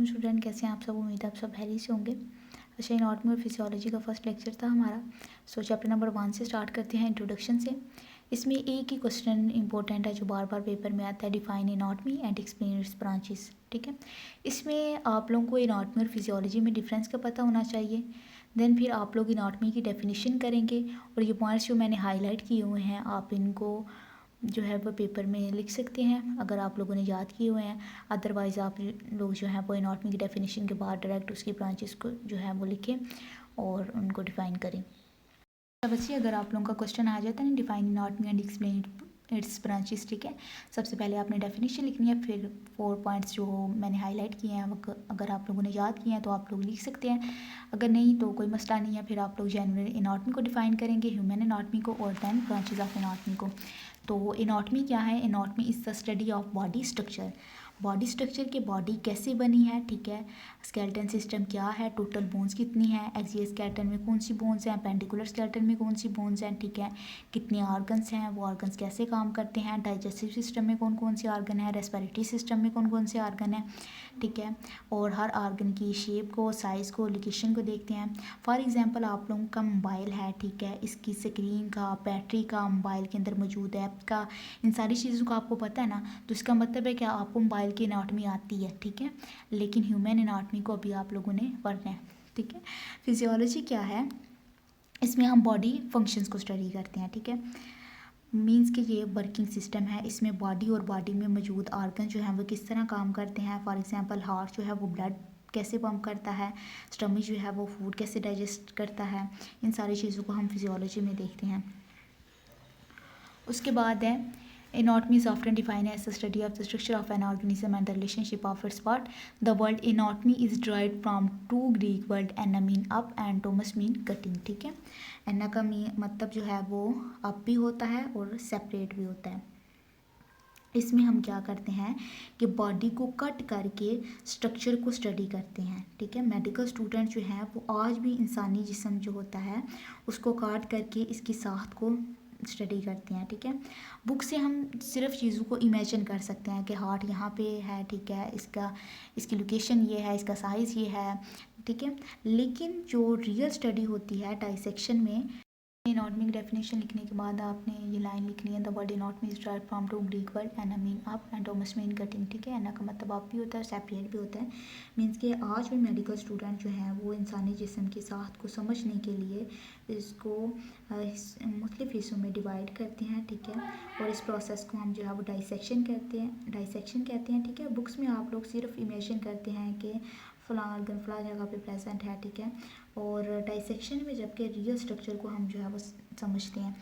Student, कैसे हैं आप सब। उम्मीद है आप सब हेल्दी से होंगे। अच्छा, एनाटॉमी और फिजियोलॉजी का फर्स्ट लेक्चर था हमारा। सो चैप्टर नंबर 1 से स्टार्ट करते हैं, इंट्रोडक्शन से। इसमें एक ही क्वेश्चन इंपॉर्टेंट है जो बार बार पेपर में आता है, define anatomy and explain it's branches. ठीक है, इसमें आप लोगों को एनाटॉमी और फिजियोलॉजी में डिफरेंस का पता होना चाहिए। देन फिर आप लोग एनाटॉमी की डेफिनेशन करेंगे और ये पॉइंट्स जो मैंने हाईलाइट किए हुए हैं आप इनको जो है वो पेपर में लिख सकते हैं अगर आप लोगों ने याद किए हुए हैं। अदरवाइज़ आप लोग जो है वो एनाटॉमी की डेफिनेशन के बाद डायरेक्ट उसकी ब्रांचेस को जो है वो लिखें और उनको डिफ़ाइन करें। अब बच्चे, अगर आप लोगों का क्वेश्चन आ जाता है ना, define anatomy and explain it's branches, ठीक है। सबसे पहले आपने डेफिनेशन लिखनी है, फिर 4 पॉइंट्स जो मैंने हाईलाइट किए हैं अगर आप लोगों ने याद किए हैं तो आप लोग लिख सकते हैं। अगर नहीं तो कोई मसला नहीं है, फिर आप लोग जनरल एनाटॉमी को डिफाइन करेंगे, ह्यूमन एनाटॉमी को, और दैन ब्रांचेज ऑफ एनाटॉमी को। तो एनाटॉमी क्या है? Anatomy is the study of body structure. Body structure के बॉडी कैसे बनी है, ठीक है। स्केलेटन सिस्टम क्या है, टोटल बोन्स कितनी है, एक्सियल स्केलेटन में कौन सी बोन्स हैं, पेंडिकुलर स्केलेटन में कौन सी बोन्स हैं, ठीक है। कितने ऑर्गन्स हैं, वो ऑर्गन्स कैसे काम करते हैं, डाइजेस्टिव सिस्टम में कौन कौन से ऑर्गन है, रेस्पिरेटरी सिस्टम में कौन कौन से ऑर्गन है, ठीक है। और हर ऑर्गन की शेप को, साइज़ को, लोकेशन को देखते हैं। फॉर एग्जांपल आप लोगों का मोबाइल है, ठीक है, इसकी स्क्रीन का, बैटरी का मोबाइल के अंदर मौजूद है का, इन सारी चीज़ों का आपको पता है ना। तो इसका मतलब है कि आपको मोबाइल की एनाटॉमी आती है, ठीक है। लेकिन ह्यूमन एनाटॉमी को अभी आप लोगों ने पढ़ना है, ठीक है। फिजियोलॉजी क्या है? इसमें हम बॉडी फंक्शंस को स्टडी करते हैं, ठीक है। मीन्स कि ये वर्किंग सिस्टम है, इसमें बॉडी और बॉडी में मौजूद आर्गन जो हैं वो किस तरह काम करते हैं। फॉर एग्जांपल हार्ट जो है वो ब्लड कैसे पंप करता है, स्टमक जो है वो फूड कैसे डाइजेस्ट करता है। इन सारी चीज़ों को हम फिजियोलॉजी में देखते हैं। उसके बाद है anatomy is often defined as the study of the structure of an organism and the relationship of its part. The word anatomy is derived from two Greek word anna mean up and tomus mean cutting, ठीक है। anna का मतलब जो है वो up भी होता है और separate भी होता है। इसमें हम क्या करते हैं कि बॉडी को कट करके स्ट्रक्चर को स्टडी करते हैं, ठीक है। मेडिकल स्टूडेंट जो है वो आज भी इंसानी जिस्म जो होता है उसको काट करके इसकी साख्त को स्टडी करते हैं, ठीक है। बुक से हम सिर्फ चीज़ों को इमेजिन कर सकते हैं कि हार्ट यहाँ पे है, ठीक है, इसकी लोकेशन ये है, इसका साइज़ ये है, ठीक है। लेकिन जो रियल स्टडी होती है डाइसेक्शन में, एनाटॉमी की डेफिनेशन लिखने के बाद आपने ये लाइन लिखनी है, the word anatomy is derived from two Greek word ana mean up and tomos mean cutting, ठीक है। एना का मतलब अप भी होता है, सेपरेट भी होता है। मीन्स कि आज भी मेडिकल स्टूडेंट जो हैं वो इंसानी जिस्म की साख्त को समझने के लिए इसको मुख्तलिफ हिस्सों में डिवाइड करते हैं, ठीक है। और इस प्रोसेस को हम जो है वो डाइसेक्शन कहते हैं, ठीक है। बुक्स में आप लोग सिर्फ इमेजिन करते हैं कि फलां ऑर्गन फलां जगह पे प्रेजेंट है, ठीक है। और डाइसेक्शन में जबकि रियल स्ट्रक्चर को हम जो है वो समझते हैं।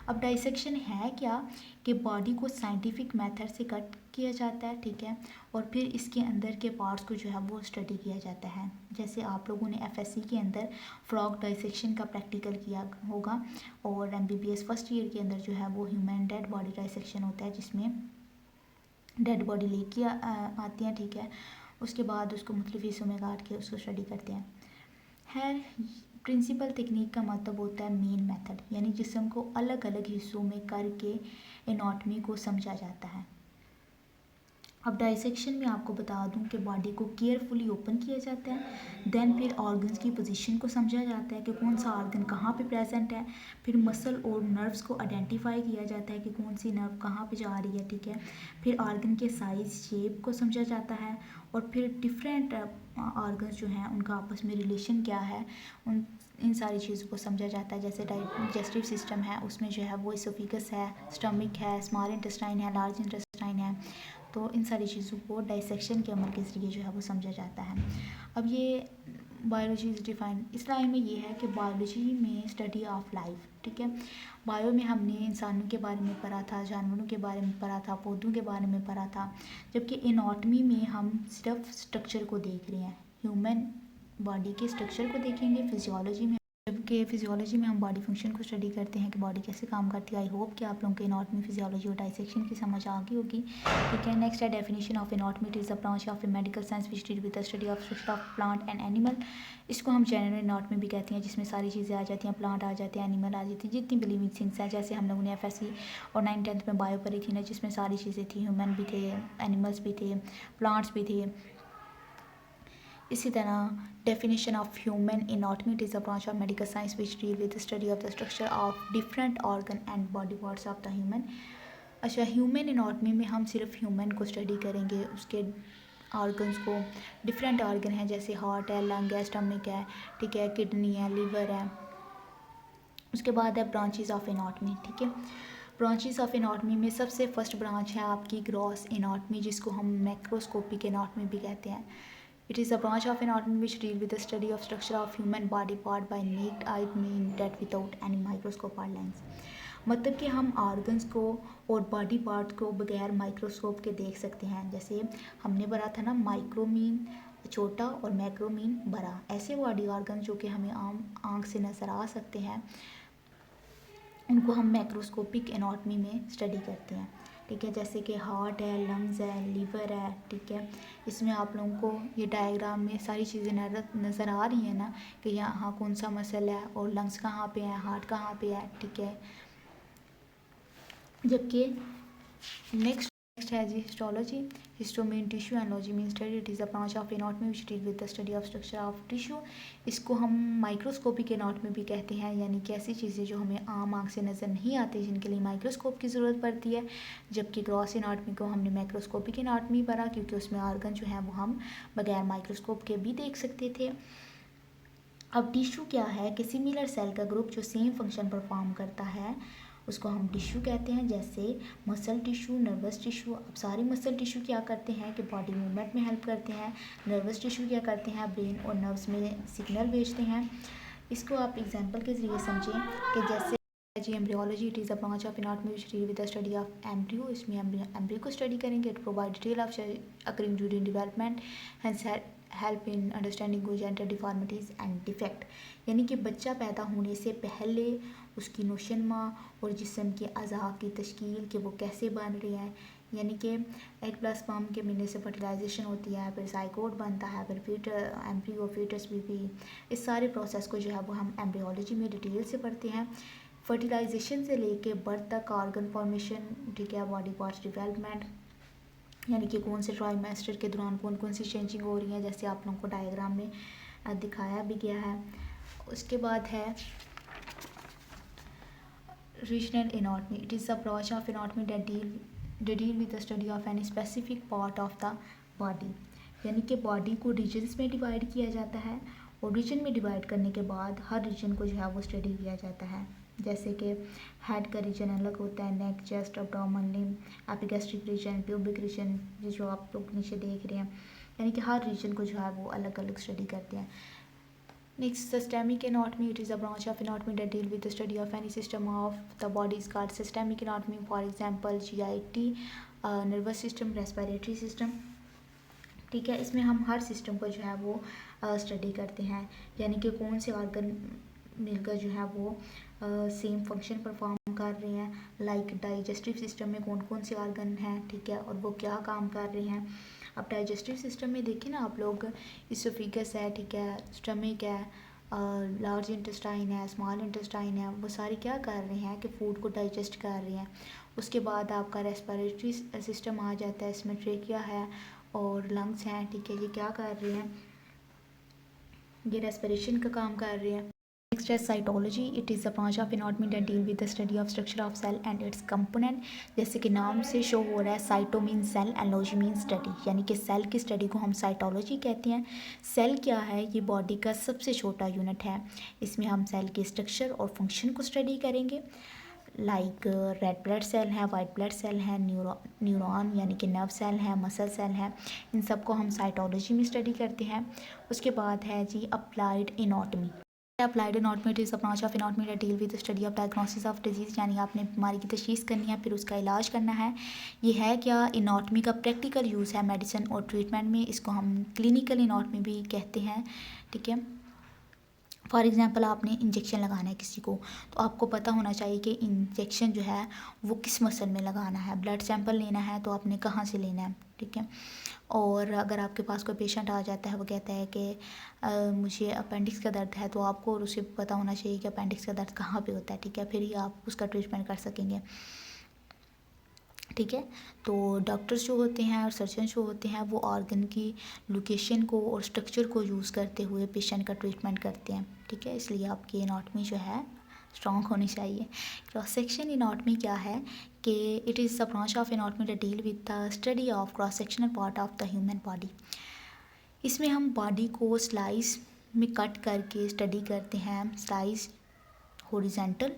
अब डाइसेक्शन है क्या कि बॉडी को साइंटिफिक मेथड से कट किया जाता है, ठीक है। और फिर इसके अंदर के पार्ट्स को जो है वो स्टडी किया जाता है। जैसे आप लोगों ने एफएससी के अंदर फ्रॉग डाइसेक्शन का प्रैक्टिकल किया होगा, और एमबीबीएस फर्स्ट ईयर के अंदर जो है वो ह्यूमन डेड बॉडी डाइसेक्शन होता है, जिसमें डेड बॉडी लेके आती हैं, ठीक है। उसके बाद उसको मुख्तलिफ हिस्सों में काट के उसको स्टडी करते हैं। खैर, प्रिंसिपल टेक्निक का मतलब होता है मेन मेथड, यानी जिस्म को अलग अलग हिस्सों में करके एनाटॉमी को समझा जाता है। अब डाइसेक्शन में आपको बता दूं कि बॉडी को केयरफुली ओपन किया जाता है, देन फिर ऑर्गन्स की पोजीशन को समझा जाता है कि कौन सा ऑर्गन कहाँ पे प्रेजेंट है, फिर मसल और नर्व्स को आइडेंटिफाई किया जाता है कि कौन सी नर्व कहाँ पे जा रही है, ठीक है। फिर ऑर्गन के साइज शेप को समझा जाता है, और फिर डिफरेंट ऑर्गन्स जो हैं उनका आपस में रिलेशन क्या है, इन सारी चीज़ों को समझा जाता है। जैसे डाइजेस्टिव सिस्टम है, उसमें जो है वो इसोफिगस है, स्टमक है, स्मॉल इंटेस्टाइन है, लार्ज इंटेस्टाइन है। तो इन सारी चीज़ों को डाइसेक्शन के अमल के ज़रिए जो है वो समझा जाता है। अब ये बायोलॉजी इज़ डिफाइन इस लाइन में ये है कि बायोलॉजी में स्टडी ऑफ लाइफ, ठीक है। बायो में हमने इंसानों के बारे में पढ़ा था, जानवरों के बारे में पढ़ा था, पौधों के बारे में पढ़ा था, जबकि एनाटॉमी में हम सिर्फ स्ट्रक्चर को देख रहे हैं, ह्यूमन बॉडी के स्ट्रक्चर को देखेंगे। फिजियोलॉजी में, जबकि फिजियोलॉजी में हम बॉडी फंक्शन को स्टडी करते हैं कि बॉडी कैसे काम करती है। आई होप कि आप लोगों के एनाटॉमी, फिजियोलॉजी और डाइसेक्शन की समझ आ गई होगी, ठीक है। नेक्स्ट है definition of anatomy. It is the branch of A medical science which deal with the study of structure of plant and animal. इसको हम जनरल एनाटॉमी भी कहते हैं, जिसमें सारी चीज़ें आ जाती हैं, प्लांट आ जाते हैं, एनिमल आ जाती है, जितनी भी लिविंग थिंग्स हैं। जैसे हम लोगों ने एफएससी और 9th-10th में बायो पढ़ी थी ना, जिसमें सारी चीज़ें थी, ह्यूमन भी थे, एनिमल्स भी थे, प्लांट्स भी थे। इसी तरह definition of human anatomy, it is a branch of medical science which deal with the study of the structure of different organ and body parts of the human. अच्छा, human anatomy में हम सिर्फ human को study करेंगे, उसके organs को। Different organ है जैसे हार्ट है, लंग है, स्टमक है, ठीक है, किडनी है, लीवर है। उसके बाद है ब्रांचेस ऑफ एनाटॉमी, ठीक है। ब्रांचेस ऑफ एनाटॉमी में सबसे फर्स्ट ब्रांच है आपकी ग्रॉस एनाटॉमी, जिसको हम मैक्रोस्कोपिक एनाटॉमी भी कहते हैं। It is a branch of anatomy which deal with the study of structure of human body part by necked I, mean that without any microscope और lens. मतलब कि हम ऑर्गन्स को और बॉडी पार्ट को बगैर माइक्रोस्कोप के देख सकते हैं। जैसे हमने पढ़ा था ना, माइक्रो मीन छोटा और मैक्रो मीन बड़ा। ऐसे बॉडी ऑर्गन जो कि हमें आम आँख से नज़र आ सकते हैं, उनको हम मैक्रोस्कोपिक एनाटॉमी में स्टडी करते हैं, ठीक है। जैसे कि हार्ट है, लंग्स है, लीवर है, ठीक है। इसमें आप लोगों को ये डायग्राम में सारी चीज़ें नज़र आ रही हैं ना, कि यहाँ कौन सा मसल है और लंग्स कहाँ पे है, हार्ट कहाँ पे है, ठीक है। जबकि नेक्स्ट है जी histology. Histo mean tissue, ology mean study, it is a branch of anatomy which deal with the study of structure of tissue. इसको हम माइक्रोस्कोपिक एनाटॉमी भी कहते हैं, यानी कि ऐसी चीज़ें जो हमें आम आँख से नज़र नहीं आती, जिनके लिए माइक्रोस्कोप की ज़रूरत पड़ती है। जबकि ग्रॉस एनाटॉमी को हमने माइक्रोस्कोपिक एनाटॉमी पढ़ा, क्योंकि उसमें ऑर्गन जो है वो हम बगैर माइक्रोस्कोप के भी देख सकते थे। अब टिश्यू क्या है कि सिमिलर सेल का ग्रुप जो सेम फंक्शन परफॉर्म करता है, उसको हम टिश्यू कहते हैं। जैसे मसल टिश्यू, नर्वस टिश्यू। अब सारे मसल टिश्यू क्या करते हैं कि बॉडी मूवमेंट में हेल्प करते हैं। नर्वस टिश्यू क्या करते हैं, ब्रेन और नर्व्स में सिग्नल भेजते हैं। इसको आप एग्जांपल के ज़रिए समझें कि जैसे जी embryology, it is a branch of anatomy which deal with the study of embryo. इसमें एम्ब्रियो को स्टडी करेंगे। It provide detail of occurring during development, hence help in understanding congenital deformities and defect. यानी कि बच्चा पैदा होने से पहले उसकी नोशनमा और जिस्म के अज़ा की तश्कील कि वो कैसे बन रहे हैं, यानी कि एग प्लस स्पर्म के मिलने से फर्टिलाइजेशन होती है, फिर जाइगोट बनता है, फिर फीटर एम्ब्रियो, फीटस बेबी। इस सारे प्रोसेस को जो है वो हम एम्ब्रियोलॉजी में डिटेल से पढ़ते हैं। फर्टिलाइजेशन से लेके बर्थ तक ऑर्गन फॉर्मेशन, ठीक है, बॉडी पार्ट्स डेवलपमेंट, यानी कि कौन से ट्राइमेस्टर के दौरान कौन कौन सी चेंजिंग हो रही है, जैसे आप लोगों को डायग्राम में दिखाया भी गया है। उसके बाद है regional anatomy, it is a branch of anatomy that deal with the study of any specific part of the body. यानी कि बॉडी को रीजन्स में डिवाइड किया जाता है, और रीजन में डिवाइड करने के बाद हर रीजन को जो है वो स्टडी किया जाता है। जैसे कि हेड का रीजन अलग होता है, neck, chest, abdomen, limb, epigastric region, pubic region, जो आप लोग नीचे देख रहे हैं। यानी कि हर रीजन को जो है वो अलग अलग स्टडी करते हैं। Next, systemic anatomy, it is a branch of anatomy that deal with the study of any system of the body is called systemic anatomy. For example, GIT, nervous system, respiratory system, ठीक है। इसमें हम हर system को जो है वो study करते हैं, यानी कि कौन से ऑर्गन मिलकर जो है वो सेम फंक्शन परफॉर्म कर रहे हैं। लाइक डाइजेस्टिव सिस्टम में कौन कौन से ऑर्गन हैं, ठीक है, और वो क्या काम कर रहे हैं। अब डाइजेस्टिव सिस्टम में देखिए ना आप लोग, इसोफिगस है, ठीक है, स्टमक है, लार्ज इंटेस्टाइन है, स्मॉल इंटेस्टाइन है, वो सारे क्या कर रहे हैं कि फूड को डाइजेस्ट कर रहे हैं। उसके बाद आपका रेस्पिरेटरी सिस्टम आ जाता है, इसमें ट्रेकिया है और लंग्स हैं, ठीक है, ये क्या कर रहे हैं, ये रेस्पिरेशन का काम कर रहे हैं। नेक्स्ट है cytology, it is a branch of anatomy that deal with the study of structure of cell and its component. जैसे कि नाम से शो हो रहा है, cyto mean cell, ology mean study, यानी कि सेल की स्टडी को हम साइटोलॉजी कहते हैं। सेल क्या है, ये बॉडी का सबसे छोटा यूनिट है। इसमें हम सेल के स्ट्रक्चर और फंक्शन को स्टडी करेंगे। लाइक रेड ब्लड सेल है, वाइट ब्लड सेल है, न्यूरॉन यानी कि नर्व सेल है, मसल सेल है, इन सब को हम साइटोलॉजी में स्टडी करते हैं। उसके बाद है जी applied anatomy. Applied anatomy, it is a branch of anatomy that deal with the study of diagnosis of disease, यानी आपने बीमारी की तशखीस करनी है, फिर उसका इलाज करना है। ये है क्या, एनाटॉमी का प्रैक्टिकल यूज़ है मेडिसिन और ट्रीटमेंट में। इसको हम क्लिनिकल एनाटॉमी भी कहते हैं, ठीक है। फॉर एग्ज़ाम्पल आपने इंजेक्शन लगाना है किसी को, तो आपको पता होना चाहिए कि इंजेक्शन जो है वो किस मसल में लगाना है। ब्लड सैंपल लेना है तो आपने कहाँ से लेना है, ठीक है। और अगर आपके पास कोई पेशेंट आ जाता है, वो कहता है कि मुझे अपेंडिक्स का दर्द है, तो आपको और उसे पता होना चाहिए कि अपेंडिक्स का दर्द कहाँ पे होता है, ठीक है, फिर ही आप उसका ट्रीटमेंट कर सकेंगे। ठीक है। तो डॉक्टर्स जो होते हैं और सर्जन जो होते हैं वो ऑर्गन की लोकेशन को और स्ट्रक्चर को यूज़ करते हुए पेशेंट का ट्रीटमेंट करते हैं, ठीक है। इसलिए आपकी एनाटॉमी जो है स्ट्रॉन्ग होनी चाहिए। क्रॉस सेक्शन एनाटॉमी क्या है कि it is the branch of anatomy that deal with the study of cross sectional part of the human body. इसमें हम बॉडी को स्लाइस में कट करके स्टडी करते हैं, स्लाइस हॉरिजॉन्टल,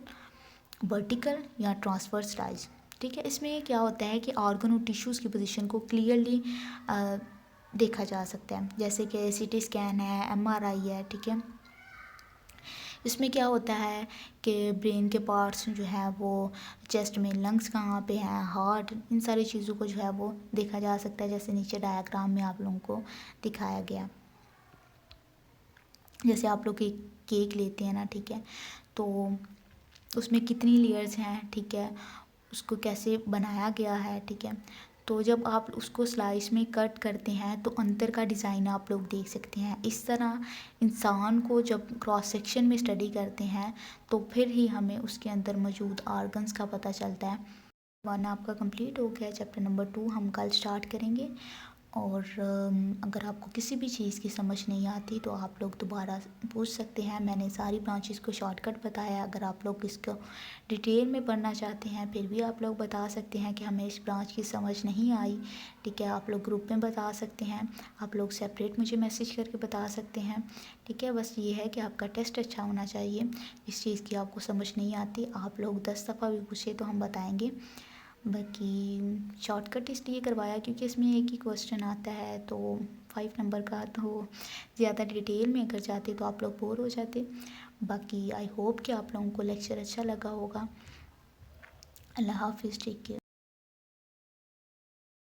वर्टिकल या ट्रांसवर्स स्लाइस, ठीक है। इसमें क्या होता है कि ऑर्गन और टिश्यूज़ की पोजीशन को क्लियरली देखा जा सकता है, जैसे कि सीटी स्कैन है, एमआरआई है, ठीक है। इसमें क्या होता है कि ब्रेन के पार्ट्स जो है वो चेस्ट में, लंग्स कहाँ पे हैं, हार्ट, इन सारी चीज़ों को जो है वो देखा जा सकता है, जैसे नीचे डायग्राम में आप लोगों को दिखाया गया। जैसे आप लोग एक केक लेते हैं ना, ठीक है, तो उसमें कितनी लेयर्स हैं, ठीक है, उसको कैसे बनाया गया है, ठीक है। तो जब आप उसको स्लाइस में कट करते हैं तो अंदर का डिज़ाइन आप लोग देख सकते हैं। इस तरह इंसान को जब क्रॉस सेक्शन में स्टडी करते हैं तो फिर ही हमें उसके अंदर मौजूद ऑर्गन्स का पता चलता है। 1 आपका कंप्लीट हो गया। चैप्टर नंबर 2 हम कल स्टार्ट करेंगे। और अगर आपको किसी भी चीज़ की समझ नहीं आती तो आप लोग दोबारा पूछ सकते हैं। मैंने सारी ब्रांचेस को शॉर्टकट बताया। अगर आप लोग इसको डिटेल में पढ़ना चाहते हैं फिर भी आप लोग बता सकते हैं कि हमें इस ब्रांच की समझ नहीं आई, ठीक है। आप लोग ग्रुप में बता सकते हैं, आप लोग सेपरेट मुझे मैसेज करके बता सकते हैं, ठीक है। बस ये है कि आपका टेस्ट अच्छा होना चाहिए। इस चीज़ की आपको समझ नहीं आती आप लोग 10 दफ़ा भी पूछे तो हम बताएँगे। बाकी शॉर्टकट इसलिए करवाया क्योंकि इसमें एक ही क्वेश्चन आता है, तो 5 नंबर का, तो ज़्यादा डिटेल में अगर जाते तो आप लोग बोर हो जाते। बाकी आई होप कि आप लोगों को लेक्चर अच्छा लगा होगा। अल्लाह हाफिज़, टेक केयर।